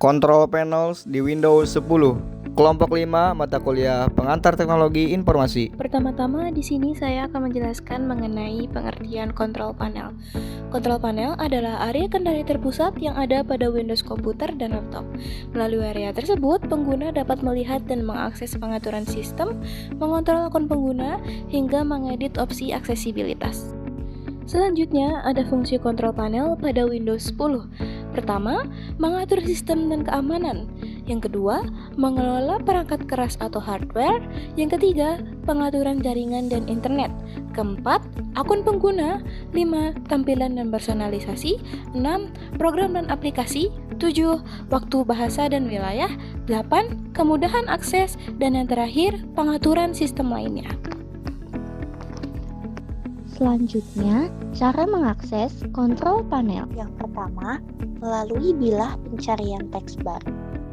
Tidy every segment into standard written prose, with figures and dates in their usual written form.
Control Panels di Windows 10. Kelompok 5 mata kuliah pengantar teknologi informasi. Pertama-tama di sini saya akan menjelaskan mengenai pengertian control panel. Control panel adalah area kendali terpusat yang ada pada Windows komputer dan laptop. Melalui area tersebut, pengguna dapat melihat dan mengakses pengaturan sistem, mengontrol akun pengguna, hingga mengedit opsi aksesibilitas. Selanjutnya, ada fungsi kontrol panel pada Windows 10. Pertama, mengatur sistem dan keamanan. Yang kedua, mengelola perangkat keras atau hardware. Yang ketiga, pengaturan jaringan dan internet. Keempat, akun pengguna. 5, tampilan dan personalisasi. 6, program dan aplikasi. 7, waktu bahasa dan wilayah. 8, kemudahan akses. Dan yang terakhir, pengaturan sistem lainnya. Selanjutnya, cara mengakses kontrol panel. Yang pertama, melalui bilah pencarian teks bar.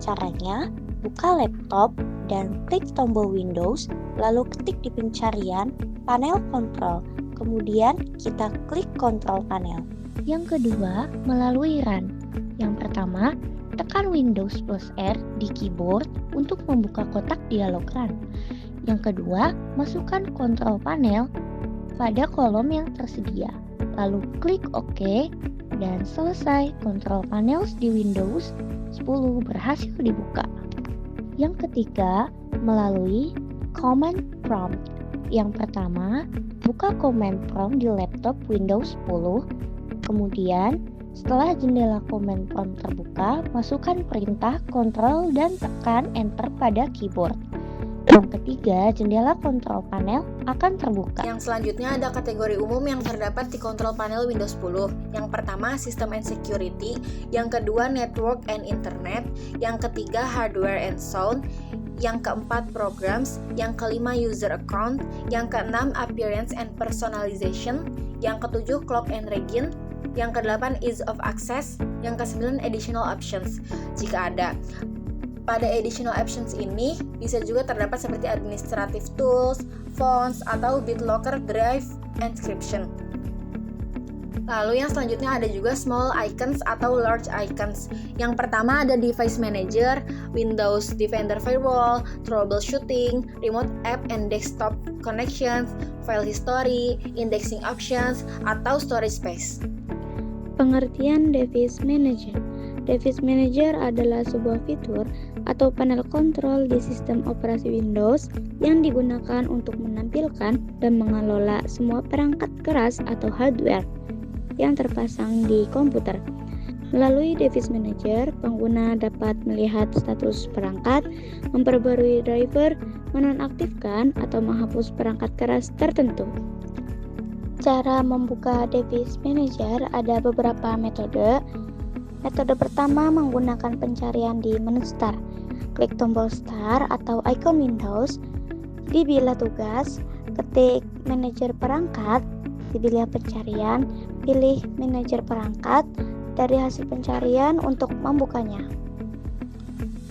Caranya, buka laptop dan klik tombol Windows, lalu ketik di pencarian panel kontrol. Kemudian kita klik kontrol panel. Yang kedua, melalui run. Yang pertama, tekan Windows plus R di keyboard untuk membuka kotak dialog run. Yang kedua, masukkan kontrol panel pada kolom yang tersedia, lalu klik OK, dan selesai. Kontrol panel di Windows 10 berhasil dibuka. Yang ketiga, melalui command prompt. Yang pertama, buka command prompt di laptop Windows 10. Kemudian, setelah jendela command prompt terbuka, masukkan perintah kontrol dan tekan enter pada keyboard. Yang ketiga, jendela kontrol panel akan terbuka. Yang selanjutnya ada kategori umum yang terdapat di kontrol panel Windows 10. Yang pertama, System and Security. Yang kedua, Network and Internet. Yang ketiga, Hardware and Sound. Yang keempat, Programs. Yang kelima, User Account. Yang keenam, Appearance and Personalization. Yang ketujuh, Clock and Region. Yang kedelapan, Ease of Access. Yang kesembilan, Additional Options. Jika ada. Pada additional options ini bisa juga terdapat seperti administrative tools, fonts, atau BitLocker Drive Encryption. Lalu yang selanjutnya ada juga small icons atau large icons. Yang pertama ada device manager, Windows Defender Firewall, troubleshooting, remote app and desktop connections, file history, indexing options, atau storage space. Pengertian device manager. Device Manager adalah sebuah fitur atau panel kontrol di sistem operasi Windows yang digunakan untuk menampilkan dan mengelola semua perangkat keras atau hardware yang terpasang di komputer. Melalui Device Manager, pengguna dapat melihat status perangkat, memperbarui driver, menonaktifkan atau menghapus perangkat keras tertentu. Cara membuka Device Manager ada beberapa metode. Metode pertama menggunakan pencarian di menu Start. Klik tombol Start atau ikon Windows. Di bilah tugas, ketik manajer perangkat. Di bilah pencarian, pilih manajer perangkat. Dari hasil pencarian untuk membukanya.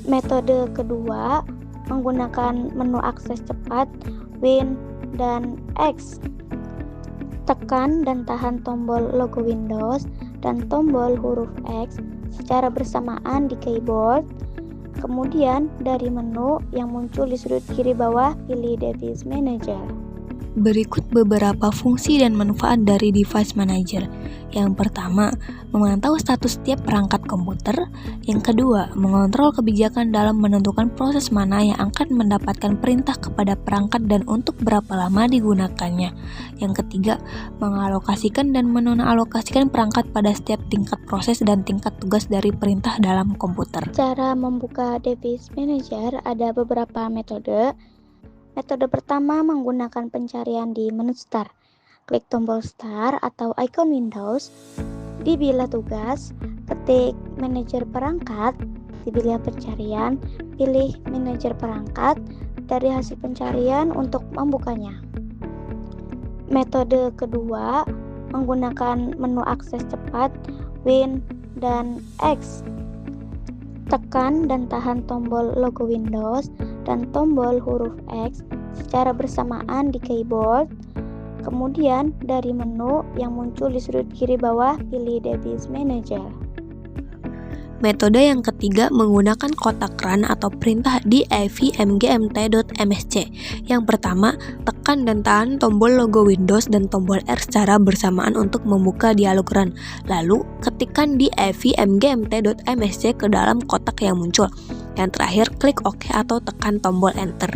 Metode kedua menggunakan menu akses cepat Win dan X. Tekan dan tahan tombol logo Windows dan tombol huruf X secara bersamaan di keyboard. Kemudian dari menu yang muncul di sudut kiri bawah, pilih Device Manager. Berikut beberapa fungsi dan manfaat dari Device Manager. Yang pertama, memantau status setiap perangkat komputer. Yang kedua, mengontrol kebijakan dalam menentukan proses mana yang akan mendapatkan perintah kepada perangkat dan untuk berapa lama digunakannya. Yang ketiga, mengalokasikan dan menonalokasikan perangkat pada setiap tingkat proses dan tingkat tugas dari perintah dalam komputer. Cara membuka Device Manager ada beberapa metode. Metode pertama menggunakan pencarian di menu Start. Klik tombol Start atau ikon Windows. Di bilah tugas, ketik manajer perangkat. Di bilah pencarian, pilih manajer perangkat. Dari hasil pencarian untuk membukanya. Metode kedua menggunakan menu akses cepat Win dan X. Tekan dan tahan tombol logo Windows dan tombol huruf X secara bersamaan di keyboard. Kemudian dari menu yang muncul di sudut kiri bawah, pilih Device Manager. Metode yang ketiga menggunakan kotak run atau perintah di avmgmt.msc. Yang pertama, tekan dan tahan tombol logo Windows dan tombol R secara bersamaan untuk membuka dialog run. Lalu, ketikkan di avmgmt.msc ke dalam kotak yang muncul. Yang terakhir, klik OK atau tekan tombol Enter.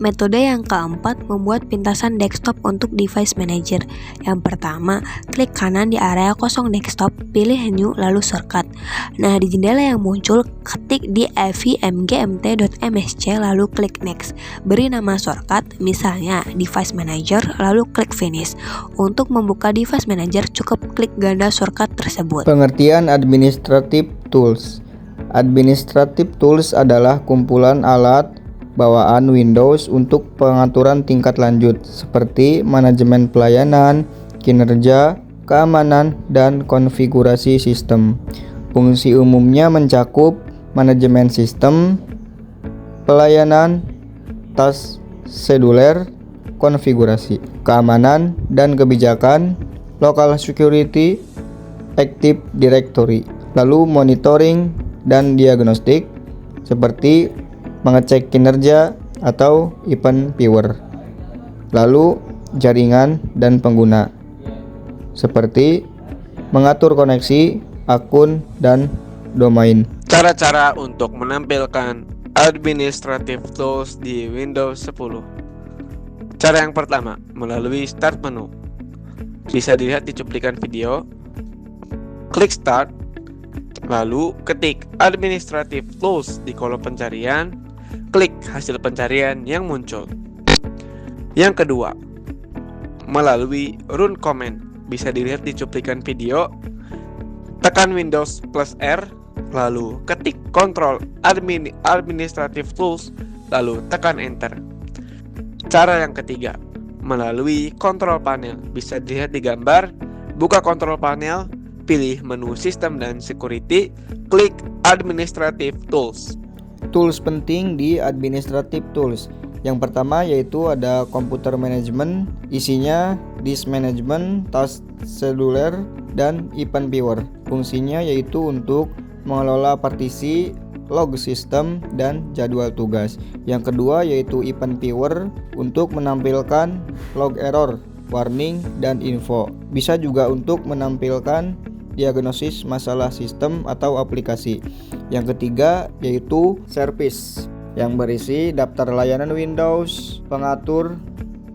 Metode yang keempat membuat pintasan desktop untuk device manager. Yang pertama, klik kanan di area kosong desktop, pilih new lalu shortcut. Nah, di jendela yang muncul, ketik di avmgmt.msc lalu klik next. Beri nama shortcut, misalnya device manager, lalu klik finish. Untuk membuka device manager, cukup klik ganda shortcut tersebut. Pengertian administrative tools. Administrative tools adalah kumpulan alat bawaan Windows untuk pengaturan tingkat lanjut seperti manajemen pelayanan, kinerja, keamanan, dan konfigurasi sistem. Fungsi umumnya mencakup manajemen sistem, pelayanan, task seduler, konfigurasi, keamanan dan kebijakan, local security, Active Directory, lalu monitoring dan diagnostik seperti mengecek kinerja atau event viewer, lalu jaringan dan pengguna seperti mengatur koneksi, akun, dan domain. Cara-cara untuk menampilkan administrative tools di Windows 10. Cara yang pertama, melalui Start menu. Bisa dilihat di cuplikan video. Klik Start, lalu ketik administrative tools di kolom pencarian. Klik hasil pencarian yang muncul. Yang kedua, melalui Run Command. Bisa dilihat di cuplikan video. Tekan Windows plus R, lalu ketik Control Administrative Tools, lalu tekan Enter. Cara yang ketiga, melalui Control Panel. Bisa dilihat di gambar. Buka Control Panel, pilih menu System dan Security, klik Administrative Tools. Tools penting di Administrative Tools. Yang pertama yaitu ada Computer Management, isinya Disk Management, Task Scheduler, dan Event Viewer. Fungsinya yaitu untuk mengelola partisi, log sistem, dan jadwal tugas. Yang kedua yaitu Event Viewer untuk menampilkan log error, warning, dan info. Bisa juga untuk menampilkan diagnosis masalah sistem atau aplikasi. Yang ketiga yaitu Service yang berisi daftar layanan Windows, pengatur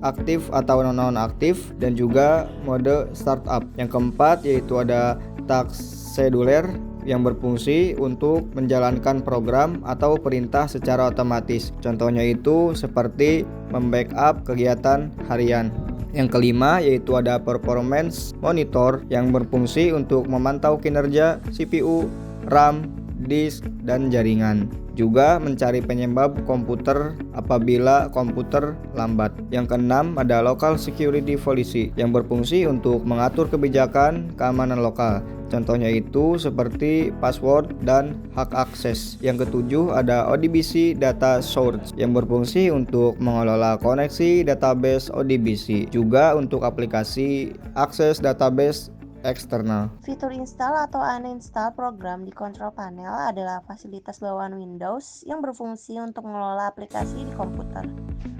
aktif atau non-aktif, dan juga mode startup. Yang keempat yaitu ada Task Scheduler yang berfungsi untuk menjalankan program atau perintah secara otomatis. Contohnya itu seperti membackup kegiatan harian. Yang kelima yaitu ada Performance Monitor yang berfungsi untuk memantau kinerja CPU, RAM, disk, dan jaringan. Juga mencari penyebab komputer apabila komputer lambat. Yang keenam ada Local Security Policy yang berfungsi untuk mengatur kebijakan keamanan lokal. Contohnya itu seperti password dan hak akses. Yang ketujuh ada ODBC Data Source yang berfungsi untuk mengelola koneksi database ODBC. Juga untuk aplikasi akses database eksternal. Fitur install atau uninstall program di kontrol panel adalah fasilitas bawaan Windows yang berfungsi untuk mengelola aplikasi di komputer.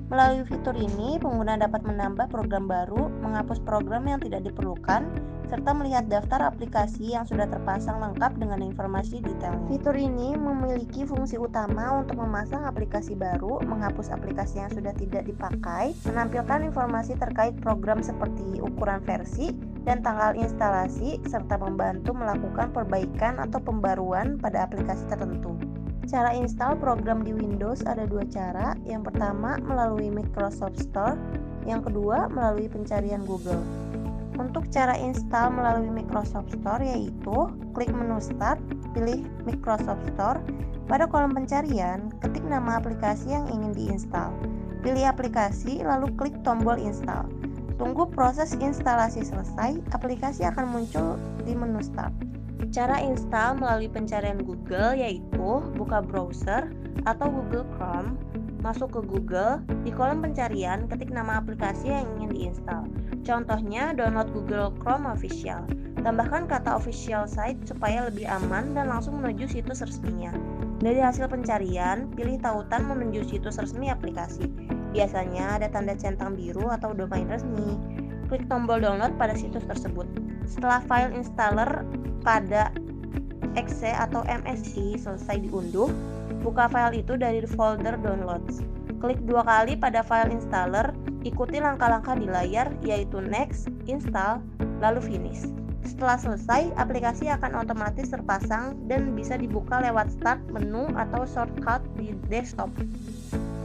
Melalui fitur ini, pengguna dapat menambah program baru, menghapus program yang tidak diperlukan, serta melihat daftar aplikasi yang sudah terpasang lengkap dengan informasi detailnya. Fitur ini memiliki fungsi utama untuk memasang aplikasi baru, menghapus aplikasi yang sudah tidak dipakai, menampilkan informasi terkait program seperti ukuran versi dan tanggal instalasi, serta membantu melakukan perbaikan atau pembaruan pada aplikasi tertentu. Cara install program di Windows ada dua cara. Yang pertama melalui Microsoft Store, yang kedua melalui pencarian Google. Untuk cara install melalui Microsoft Store yaitu klik menu Start, pilih Microsoft Store. Pada kolom pencarian, ketik nama aplikasi yang ingin diinstal. Pilih aplikasi lalu klik tombol install. Tunggu proses instalasi selesai, aplikasi akan muncul di menu Start. Cara install melalui pencarian Google yaitu buka browser atau Google Chrome, masuk ke Google, di kolom pencarian ketik nama aplikasi yang ingin diinstal. Contohnya download Google Chrome Official. Tambahkan kata official site supaya lebih aman dan langsung menuju situs resminya. Dari hasil pencarian, pilih tautan menuju situs resmi aplikasi. Biasanya ada tanda centang biru atau domain resmi. Klik tombol download pada situs tersebut. Setelah file installer pada exe atau MSI selesai diunduh, buka file itu dari folder downloads. Klik 2 kali pada file installer, ikuti langkah-langkah di layar yaitu next, install, lalu finish. Setelah selesai, aplikasi akan otomatis terpasang dan bisa dibuka lewat start menu atau shortcut di desktop.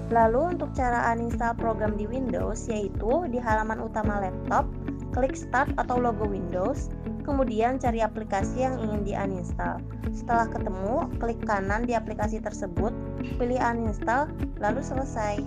Lalu untuk cara uninstall program di Windows yaitu di halaman utama laptop, klik start atau logo Windows, kemudian cari aplikasi yang ingin di-uninstall. Setelah ketemu, klik kanan di aplikasi tersebut, pilih uninstall, lalu selesai.